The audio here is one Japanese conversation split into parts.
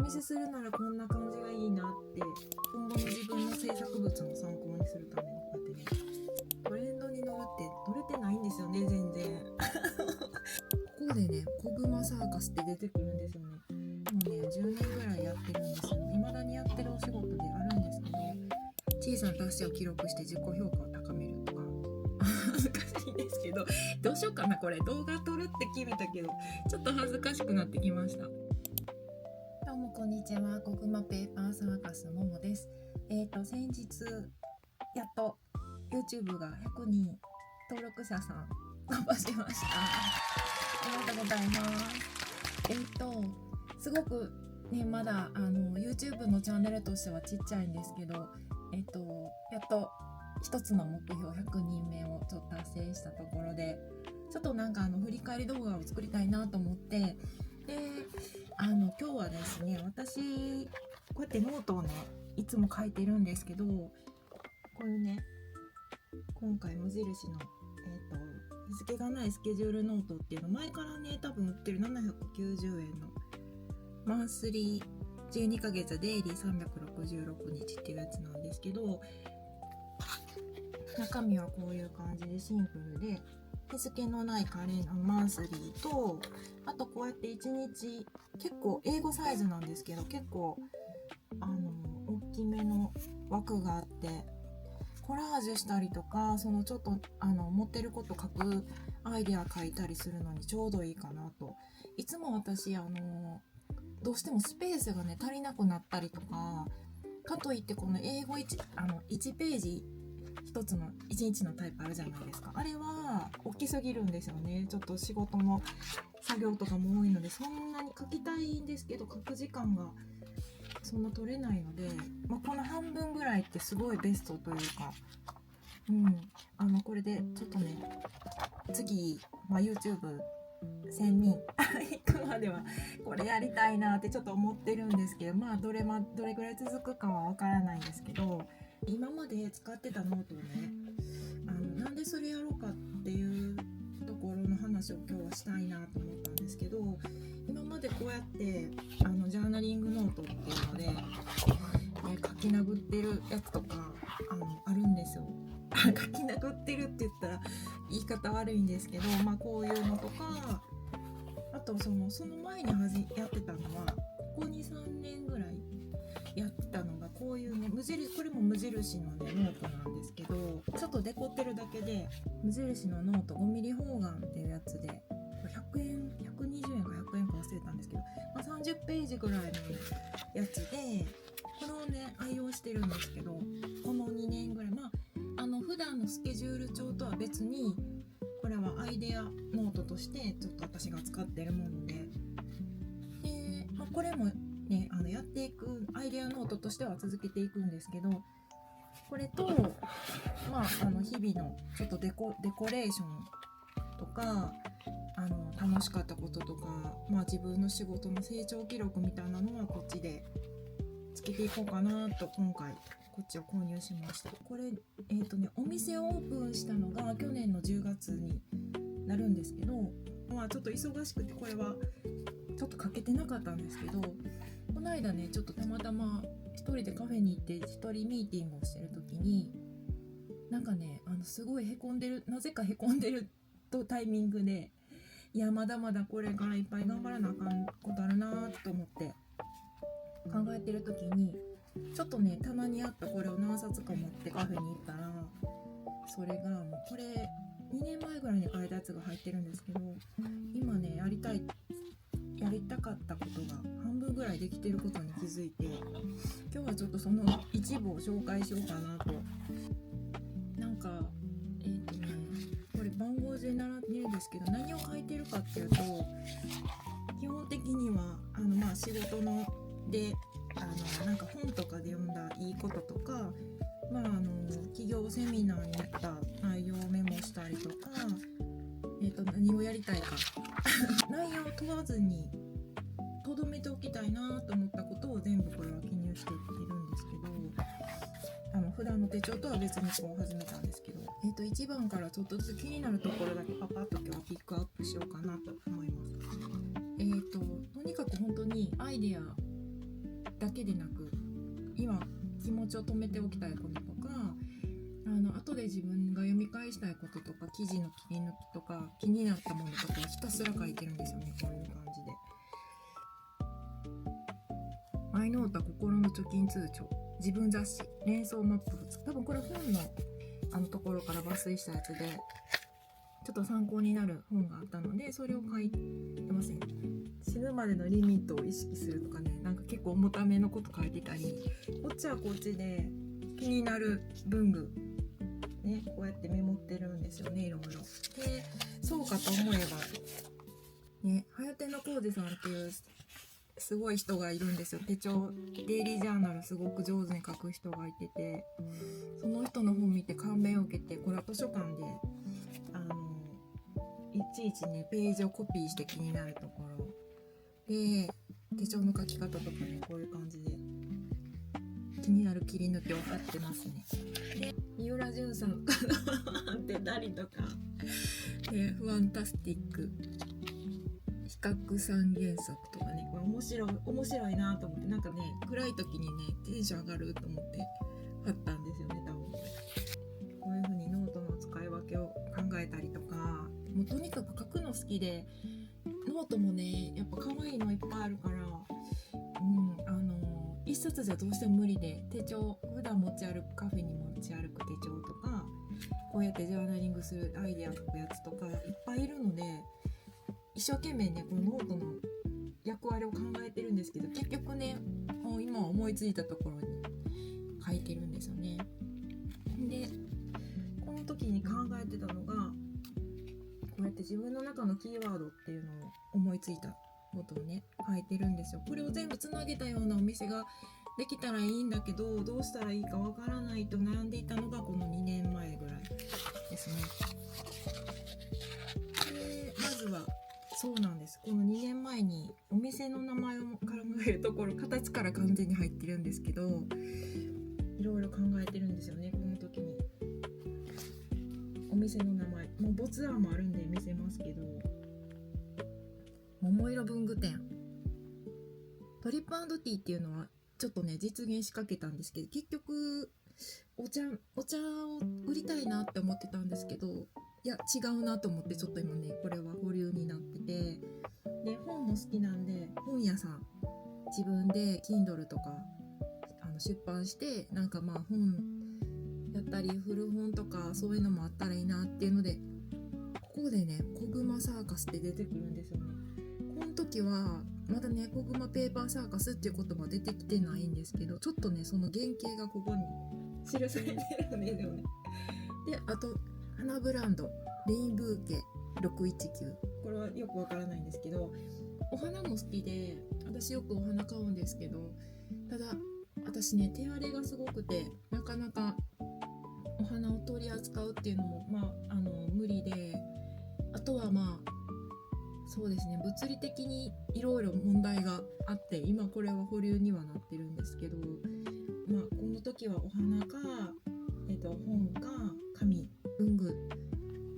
見せするならこんな感じがいいなって今後の自分の制作物の参考にするためにこうやってねトレンドに乗るって乗れてないんですよね全然ここでねコグマサーカスって出てくるんですよね。もうね10年ぐらいやってるんですよ。未だにやってるお仕事であるんですけど、小さな達成を記録して自己評価を高めるとか難しいんですけど、どうしようかな、これ動画撮るって決めたけどちょっと恥ずかしくなってきました。どうもこんにちは、コグマペーパーサーカスももです。先日やっと YouTube が100人登録者さん伸ばしました。ありがとうございます。すごくねまだYouTube のチャンネルとしてはちっちゃいんですけど、やっと一つの目標100人目をちょっと達成したところで、ちょっとなんか振り返り動画を作りたいなと思って、で今日はですね、私こうやってノートをねいつも書いてるんですけど、こういうね今回無印の日付がないスケジュールノートっていうの前からね多分売ってる790円のマンスリー12ヶ月デイリー366日っていうやつなんですけど、中身はこういう感じでシンプルで、日付のないカレンダーマンスリーと、あとこうやって1日結構英語サイズなんですけど結構大きめの枠があって、コラージュしたりとかそのちょっと持ってること書くアイデア書いたりするのにちょうどいいかなと。いつも私どうしてもスペースがね足りなくなったりとか、かといってこの英語 1ページ1つの1日のタイプあるじゃないですか。あれは大きすぎるんですよね。ちょっと仕事の作業とかも多いので、そんなに書きたいんですけど書く時間がそんな取れないので、この半分ぐらいってすごいベストというか、これでちょっとね次、YouTube1000 人行くまではこれやりたいなってちょっと思ってるんですけど、どれぐらい続くかはわからないんですけど、今まで使ってたノートをねなんでそれやろうかっていうところの話を今日はしたいなと思ったんですけど、今までこうやってジャーナリングノートっていうので、書き殴ってるやつとかあるんですよ書き殴ってるって言ったら言い方悪いんですけど、こういうのとか、あとその前にやってたのはここ 2,3 年ぐらいやってたのがこういうねこれも無印のねノートなんですけど、ちょっとデコってるだけで無印のノート5ミリ方眼っていうやつで100円120円か100円か忘れたんですけど、30ページぐらいのやつでこれをね愛用してるんですけど、この2年ぐらい普段のスケジュール帳とは別にこれはアイデアノートとしてちょっと私が使ってるもので、これもねやっていくアイデアノートとしては続けていくんですけど、これと日々のちょっとデコレーションとか楽しかったこととか、自分の仕事の成長記録みたいなのはこっちでつけていこうかなと今回こっちを購入しました。これお店をオープンしたのが去年の10月になるんですけど、ちょっと忙しくてこれはちょっとかけてなかったんですけど、この間ねちょっとたまたま一人でカフェに行って一人ミーティングをしてる時になんかねすごいなぜかへこんでるタイミングで、いやまだまだこれからいっぱい頑張らなあかんことあるなと思って考えてる時に、ちょっとね棚にあったこれを何冊か持ってカフェに行ったら、それがもうこれ2年前ぐらいに書いたやつが入ってるんですけど、今ねやりたかったことが半分ぐらいできてることに気づいて、今日はちょっとその一部を紹介しようかなと。なんかこれ番号順に並んでるんですけど、何を書いてるかっていうと、基本的には仕事のでなんか本とかで読んだいいこととか、企業セミナーに行った内容をメモしたりとか、何をやりたいか内容を問わずに留めておきたいなと思ったことを全部これは記入しているんですけど、普段の手帳とは別にこう始めたんですけど、1番からちょっとずつ気になるところだけパパッと今日はピックアップしようかなと思います。とにかく本当にアイデアだけでなく、今気持ちを止めておきたいこととか、後で自分が読み返したいこととか、記事の切り抜きとか、気になったものとかをひたすら書いてるんですよね。こういう感じで。マイノートは心の貯金通帳、自分雑誌、連想マップ2つ、多分これ本のところから抜粋したやつで、ちょっと参考になる本があったので、それを書いてますね。死ぬまでのリミットを意識するとかね、なんか結構重ためのこと書いてたり、こっちはこっちで気になる文具ね、こうやってメモってるんですよね、いろいろ。で、そうかと思えばね、はやてのこうじさんっていうすごい人がいるんですよ。手帳、デイリージャーナルすごく上手に書く人がいてて、その人の本見て感銘を受けて、これは図書館でいちいちねページをコピーして気になるところで、手帳の書き方とかね、こういう感じで気になる切り抜きを貼ってますね。で、三浦淳さんからってたりとか、ファンタスティック比較三原則とかね、これ面白いなと思って、なんかね暗い時にねテンション上がると思って貼ったんですよね。多分こういう風にノートの使い分けを考えたりとか、もうとにかく書くの好きで、ノートもねやっぱ可愛いのいっぱいあるから、一冊じゃどうしても無理で、手帳、普段持ち歩く、カフェに持ち歩く手帳とか、こうやってジャーナリングするアイデア書くやつとかいっぱいいるので、一生懸命ねこのノートの役割を考えてるんですけど、結局ねもう今思いついたところに書いてるんですよね。で、この時に考えてたのが、こうやって自分の中のキーワードっていうのを思いついたことをね書いてるんですよ。これを全部つなげたようなお店ができたらいいんだけど、どうしたらいいかわからないと悩んでいたのがこの2年前ぐらいですね。で、まずはそうなんです、この2年前にお店の名前を考えるところ、形から完全に入ってるんですけど、いろいろ考えてるんですよね。この時にお店の名前、もう没案もあるんで見せますけど、桃色文具店、トリップ&ティーっていうのはちょっとね実現しかけたんですけど、結局お茶を売りたいなって思ってたんですけど、いや違うなと思って、ちょっと今ねこれは保留になってて、で本も好きなんで、本屋さん自分で Kindle とか出版して、なんかまあ本やったり古本とかそういうのもあったらいいなっていうので、ここでね小熊サーカスって出てくるんですよね。この時はまだね小熊ペーパーサーカスっていう言葉出てきてないんですけど、ちょっとねその原型がここに記されてるんですよね。で、あと花ブランドレインブーケ619、これはよくわからないんですけど、お花も好きで私よくお花買うんですけど、ただ私ね手荒れがすごくて、なかなかお花を取り扱うっていうのも無理で、あとはそうですね、物理的にいろいろ問題があって、今これは保留にはなってるんですけど、この時はお花か、本か紙文具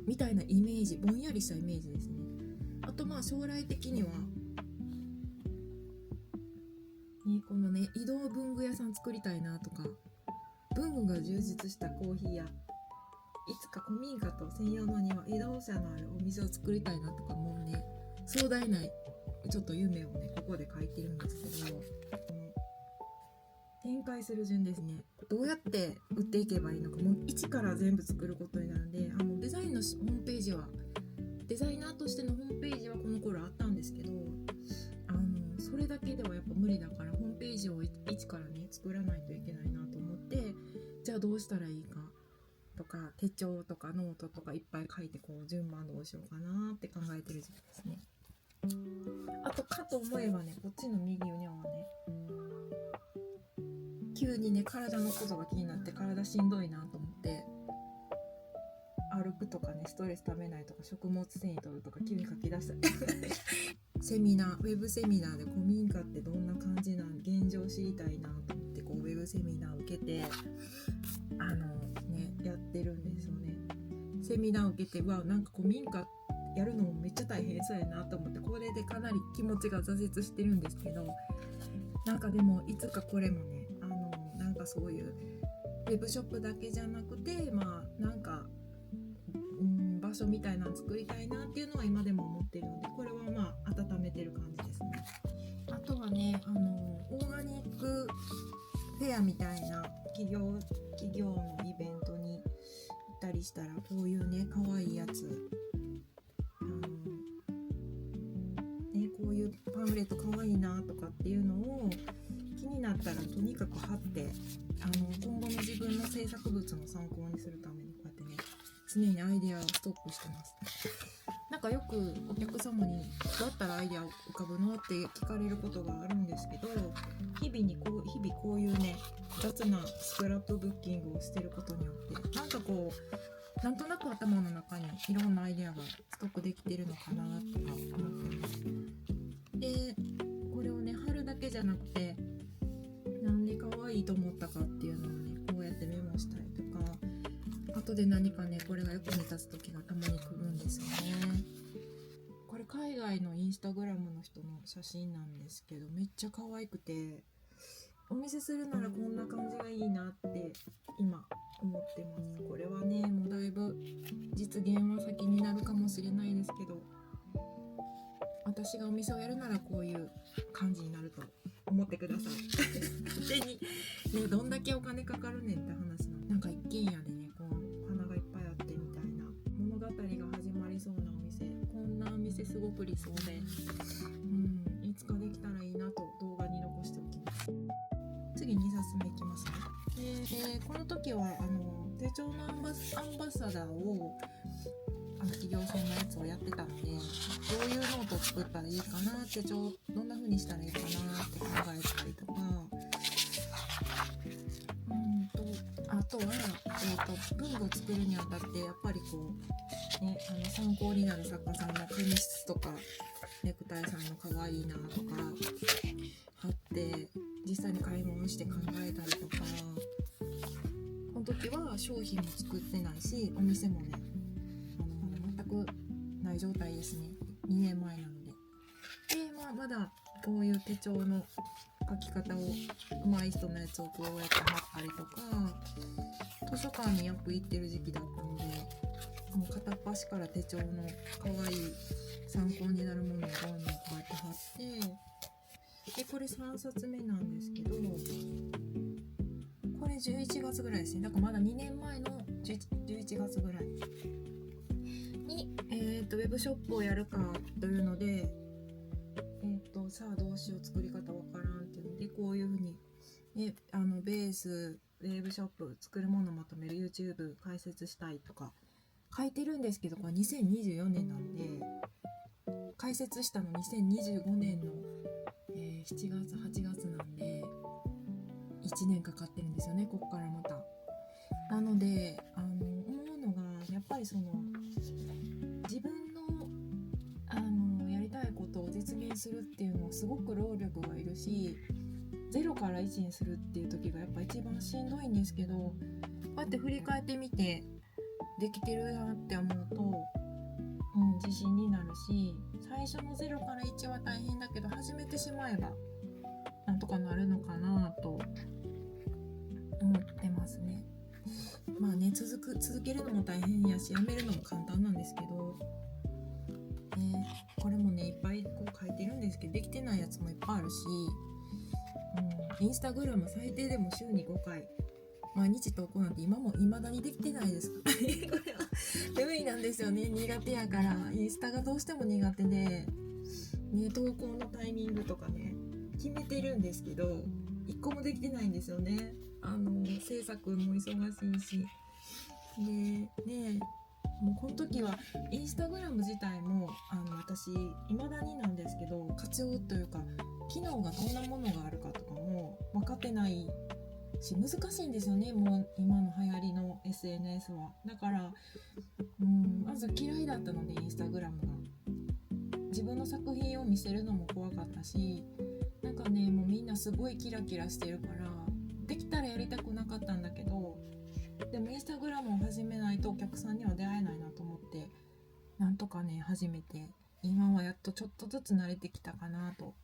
みたいなイメージ、ぼんやりしたイメージですね。あと将来的にはこのね移動文具屋さん作りたいなとか、文具が充実したコーヒー屋、いつか古民家と専用の庭、移動車のあるお店を作りたいなとか、もうね壮大なちょっと夢をねここで書いてるんですけど、展開する順ですね。どうやって売っていけばいいのか、もう一から全部作ることになるんで、デザインのホームページは、デザイナーとしてのホームページはこの頃あったんですけど、それだけではやっぱ無理だから、ホームページを一からね作らないといけないなと思って、じゃあどうしたらいいかとか、手帳とかノートとかいっぱい書いて、こう順番どうしようかなって考えてる時期ですね。あとかと思えばね、こっちの右にはね、急にね体のことが気になって、体しんどいなと思って、歩くとかね、ストレスためないとか、食物繊維取るとか急に書き出したセミナー、ウェブセミナーで古民家ってどんな感じなん現状知りたいなと思って、こうウェブセミナーを受けてやってるんですよね。セミナーを受けて、なんか古民家やるのもめっちゃ大変そうやなと思って、これでかなり気持ちが挫折してるんですけど、なんかでもいつかこれもねなんかそういうウェブショップだけじゃなくてなんか、場所みたいなの作りたいなっていうのは今でも思ってるので、これは温めてる感じですね。あとはねオーガニックフェアみたいな企業のイベントに行ったりしたら、こういうね可愛いやつこういうパンフレット可愛いなとかっていうのを気になったらとにかく貼って今後の自分の制作物の参考にするためにこうやってね常にアイデアをストックしてます。なんかよくお客様にどうやったらアイデア浮かぶのって聞かれることがあるんですけど、日々こういうね雑なスクラップブッキングをしてることによってなんかこうなんとなく頭の中にいろんなアイデアがストックできてるのかなとか思ってます。でこれをね貼るだけじゃなくて、なんで可愛いと思ったかっていうのをねこうやってメモしたりとか、後で何かねこれが役に立つ時がたまに来るんですよね。これ海外のインスタグラムの人の写真なんですけど、めっちゃ可愛くて、お見せするならこんな感じがいいなって今思ってます。これはねもうだいぶ実現は先になるかもしれないですけど、私がお店をやるならこういう感じになると思ってください。勝手にねどんだけお金かかるねんって話なんか一軒家でねこう花がいっぱいあってみたいな物語が始まりそうなお店、こんなお店すごく理想で、いつかできたらいいなと動画に残しておきます。次2冊目いきますね。でこの時は手帳のアンバサダーを企業さんのやつをやってたので、どういうノートを作ったらいいかな、手帳どんな風にしたらいいかなって考えたりとか、あとは、文具を作るにあたってやっぱりこう、ね、参考になる作家さんの紙質とかネクタイさんの可愛いなとか貼って実際に買い物して考えたりとか、この時は商品も作ってないしお店もね全くない状態ですね。2年前なので。で、まだこういう手帳の書き方を上手い人のやつをこうやって貼ったりとか、図書館によく行ってる時期だったので、もう片っ端から手帳の可愛い参考になるものをどんどんこうやって貼って、でこれ3冊目なんですけど、これ11月ぐらいですね。だからまだ2年前の11月ぐらいに、ウェブショップをやるかというので、さあどうしよう、作り方わからんっていうので、こういうふうに、ね、ベースウェブショップ作るものをまとめる YouTube 解説したいとか書いてるんですけど、これ2024年なんで、解説したの2025年の、7月8月なんで1年かかってるんですよね、ここからまた。なので思うのがやっぱりその自分のやりたいことを実現するっていうのはすごく労力がいるし、0から1にするっていう時がやっぱ一番しんどいんですけど、こうやって振り返ってみてできてるなって思うと、自信になるし、最初の0から1は大変だけど始めてしまえばなんとかなるのかなと思ってますね。まあね、続けるのも大変やし、やめるのも簡単なんですけど、これもねいっぱいこう書いてるんですけど、できてないやつもいっぱいあるし、インスタグラム最低でも週に5回毎日投稿なんて未だにできてないです。これは無理なんですよね。苦手やから、インスタがどうしても苦手で、ね、投稿のタイミングとかね決めてるんですけど、一個もできてないんですよね。制作も忙しいし、でね、もうこの時はインスタグラム自体も私未だになんですけど、活用というか機能がどんなものがあるかとかも分かってないし、難しいんですよね、もう今の流行りの SNS は。だからまず嫌いだったので、インスタグラムが自分の作品を見せるのも怖かったし、なんかねもうみんなすごいキラキラしてるからできたらやりたくなかったんだけど、でもインスタグラムを始めないとお客さんには出会えないなと思って、なんとかね始めて、今はやっとちょっとずつ慣れてきたかなと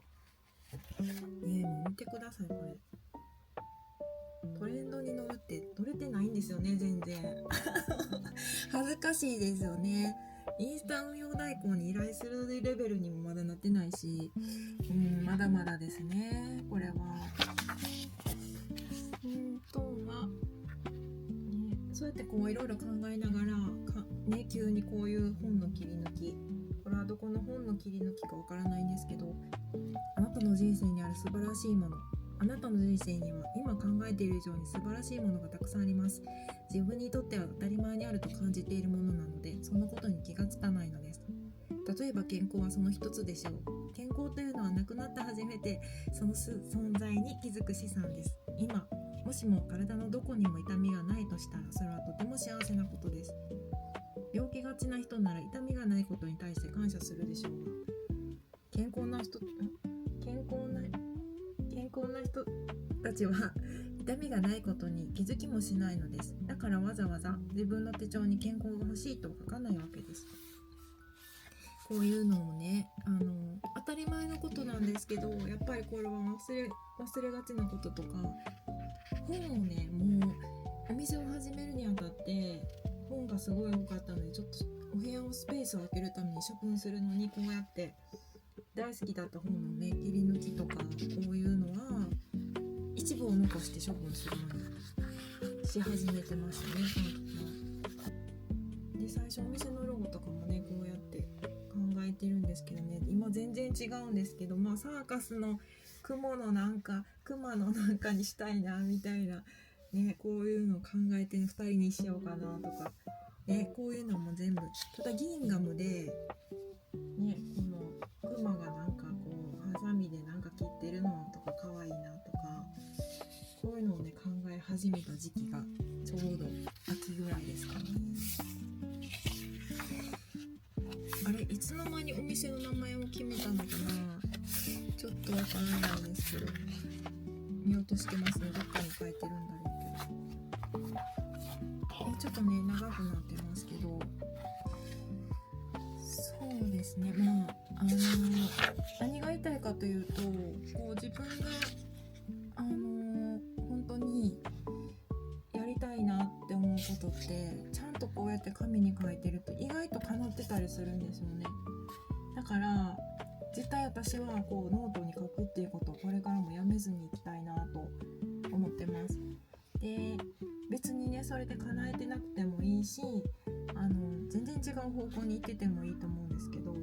もう見てくださいこれ。トレンドに乗るって乗れてないんですよね全然恥ずかしいですよね。インスタ運用代行に依頼するレベルにもまだなってないし、まだまだですねこれは。そうやってこういろいろ考えながら急にこういう本の切り抜き、これはどこの本の切り抜きかわからないんですけど、あなたの人生にある素晴らしいもの、あなたの人生には今考えている以上に素晴らしいものがたくさんあります。自分にとっては当たり前にあると感じているものなので、そのことに気がつかないのです。例えば健康はその一つでしょう。健康というのは亡くなって初めてその存在に気づく資産です。今もしも体のどこにも痛みがないとしたら、それはとても幸せなことです。病気がちな人なら痛みがないことに対して感謝するでしょうが、健康な人たちは痛みがないことに気づきもしないのです。だからわざわざ自分の手帳に健康が欲しいと書かないわけです。こういうのもね、当たり前のことなんですけど、やっぱりこれは忘れがちなこととか、本をね、もうお店を始めるにあたって本がすごい多かったので、ちょっとお部屋をスペースを空けるために処分するのに、こうやって大好きだった本のね切り抜きとか、こういうのは一部を残して処分するようにし始めてましたね。で、最初お店のロゴとかもねこうやって考えてるんですけどね、今全然違うんですけど、サーカスのクマのなんかにしたいなみたいなね、こういうのを考えて2人にしようかなとかね、こういうのも全部ただギンガムでね、このクマがなんかこうハサミでなんか切ってるのとか可愛いなとか、こういうのをね考え始めた時期がちょうど秋ぐらいですかね。あれ、いつの間にお店の名前を決めたのかな、ちょっとわからないですけど、見落としてますね。どっかに書いてるんだろうけど、ちょっとね長くなってますけど、そうですね、何が言いたいかというと、こう自分が本当にやりたいなって思うことってちゃんとこうやって紙に書いてると意外と叶ってたりするんですよね。だから絶対私はこうノートに書くっていうことをこれからもやめずにいきたいなと思ってます。で、別にねそれで叶えてなくてもいいし、全然違う方向に行っててもいいと思うんですけど、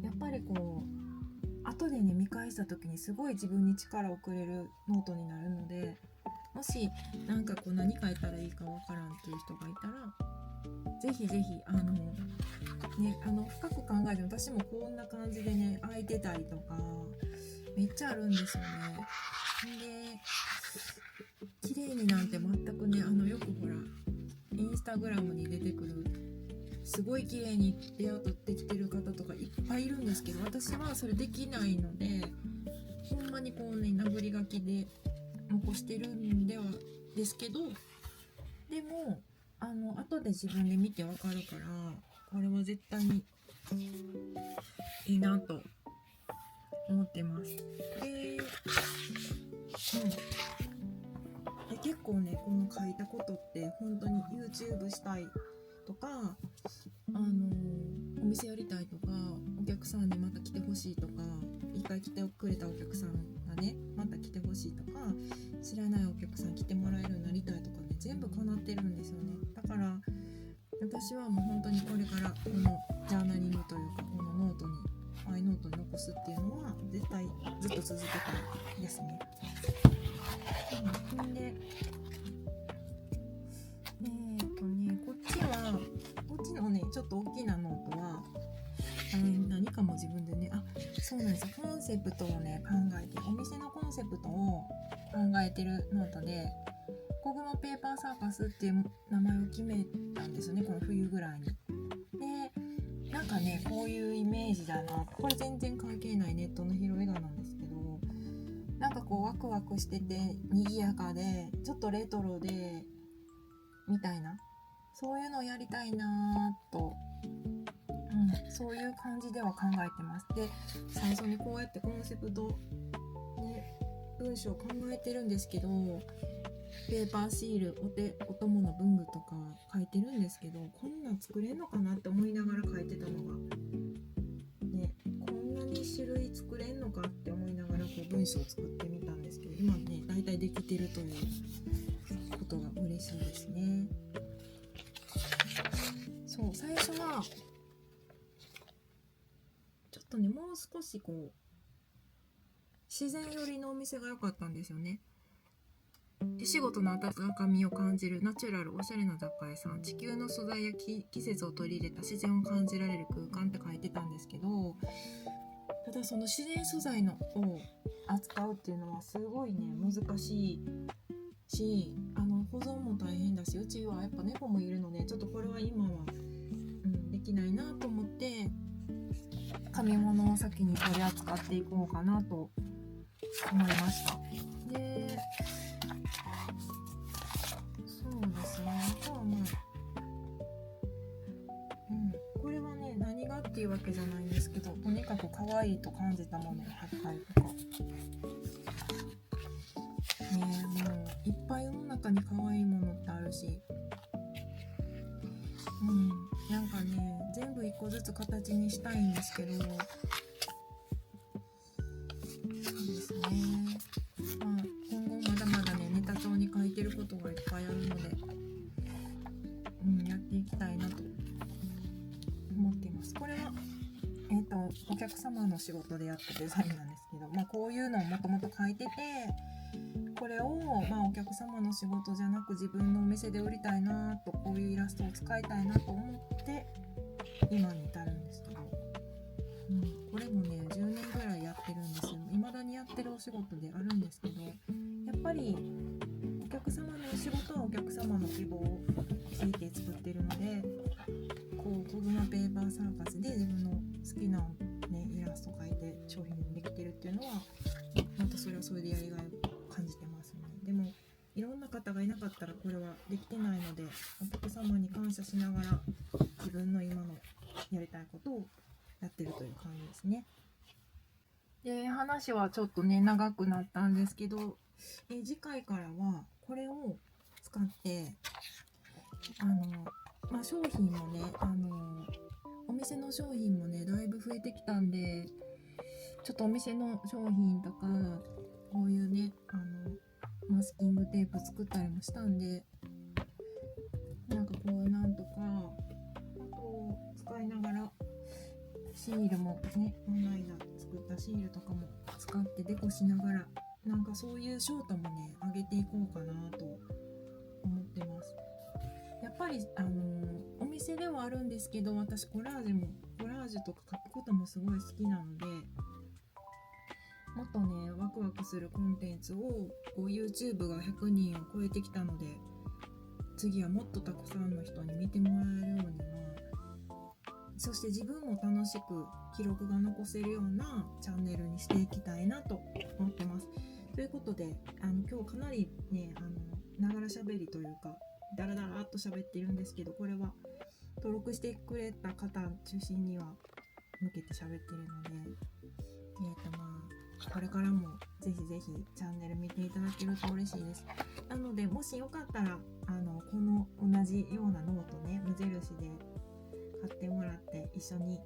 やっぱりこう後でね見返した時にすごい自分に力をくれるノートになるので、もしなんかこう何書いたらいいかわからんっていう人がいたら、ぜひぜひ深く考えて、私もこんな感じでね空いてたりとかめっちゃあるんですよね。で、綺麗になんて全くね、よくほらインスタグラムに出てくるすごい綺麗にレイアウトできてる方とかいっぱいいるんですけど、私はそれできないので、ほんまにこうね殴り書きで残してるんではですけど、でも後で自分で見てわかるから、これは絶対にいいなと思ってます。で、結構ねこの書いたことって本当に YouTube したいとか、お店やりたいとか、お客さんにまた来てほしいとか、一回来てくれたお客さんがねまた来てほしいとか、知らないお客さん来てもらえるようになりたいとかね、全部叶ってるんですよね。だから私はもう本当にこれからこのジャーナリングというか、このノートにマイノートに残すっていうのは絶対ずっと続けたいですね。で、こっちのねちょっと大きなノートは何かも自分でね、そうなんですよ、コンセプトをね考えて、お店のコンセプトを考えてるノートで、コグマペーパーサーカスっていう名前を決めたんですよね、この冬ぐらいに。で、なんかねこういうイメージだな、これ全然関係ないネットの拾い画なんですけど、なんかこうワクワクしてて賑やかでちょっとレトロでみたいな、そういうのをやりたいなとそういう感じでは考えてます。で、最初にこうやってコンセプト、ね、文章を考えてるんですけど、ペーパーシール、お供の文具とか書いてるんですけど、こんなん作れんのかなって思いながら書いてたのが、ね、こんなに種類作れんのかって思いながらこう文章を作ってみたんですけど、今ね、大体できてるということが嬉しいですね。そう、最初はちょっとね、もう少しこう自然寄りのお店が良かったんですよね。手仕事の温かみを感じるナチュラルおしゃれな雑貨屋さん、地球の素材や季節を取り入れた自然を感じられる空間って書いてたんですけど、ただその自然素材のを扱うっていうのはすごいね難しいし、保存も大変だし、うちはやっぱ猫もいるのでちょっとこれは今は、できないなと思って紙物を先に取り扱っていこうかなと思いました。で、そうですね、あとはこれはね何がっていうわけじゃないんですけど、とにかく可愛いと感じたものを貼ったりとかね、もういっぱい世の中に可愛いものってあるし、なんかね全部一個ずつ形にしたいんですけど、そうですね、今後まだまだねネタ帳に書いてることがいっぱいあるので、やっていきたいなと思っています。これはお客様の仕事でやったデザインなんですけど、こういうのをもともと書いてて、これを、お客様の仕事じゃなく自分のお店で売りたいなと、こういうイラストを使いたいなと思って今に至るんですけど、これもね10年ぐらいやってるんですよ。未だにやってるお仕事であるんですけど、やっぱりお客様の仕事はお客様の希望を聞いて作ってるので、こう子供ペーパーサーカスで自分の好きな、イラスト描いて商品にできてるっていうのはまたそれはそれでやりがいを感じてますね。でもいろんな方がいなかったらこれはできてないので、お客様に感謝しながら自分の今のやりたいことをやってるという感じですね。で、話はちょっとね長くなったんですけど、次回からはこれを使って商品もねお店の商品もねだいぶ増えてきたんで、ちょっとお店の商品とかこういうねマスキングテープ作ったりもしたんで、なんかこうなんとかあと使いながらシールもね、この間作ったシールとかも使ってデコしながら、なんかそういうショートもね上げていこうかなと思ってます。やっぱりお店ではあるんですけど、私コラージュとか書くこともすごい好きなので、もっとねワクワクするコンテンツをこう YouTube が100人を超えてきたので、次はもっとたくさんの人に見てもらえるようにそして自分も楽しく記録が残せるようなチャンネルにしていきたいなと思ってます。ということで今日かなりねながらしゃべりというかダラダラっと喋ってるんですけど、これは登録してくれた方中心には向けて喋ってるので、これからもぜひぜひチャンネル見ていただけると嬉しいです。なのでもしよかったらこの同じようなノートね無印で買ってもらって一緒に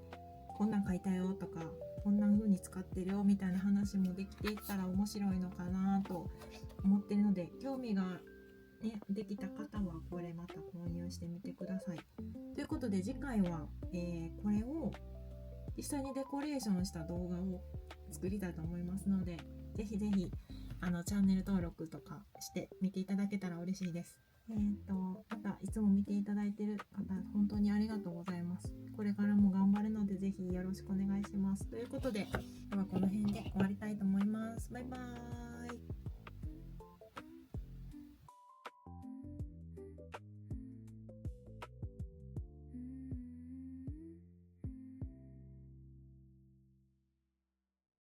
こんなん書いたよとかこんな風に使ってるよみたいな話もできていったら面白いのかなと思ってるので、興味ができた方はこれまた購入してみてください。ということで次回は、これを実際にデコレーションした動画を作りたいと思いますので、ぜひぜひチャンネル登録とかして見ていただけたら嬉しいです。またいつも見ていただいている方本当にありがとうございます。これからも頑張るのでぜひよろしくお願いします。ということで今日はこの辺で終わりたいと思います。バイバーイ。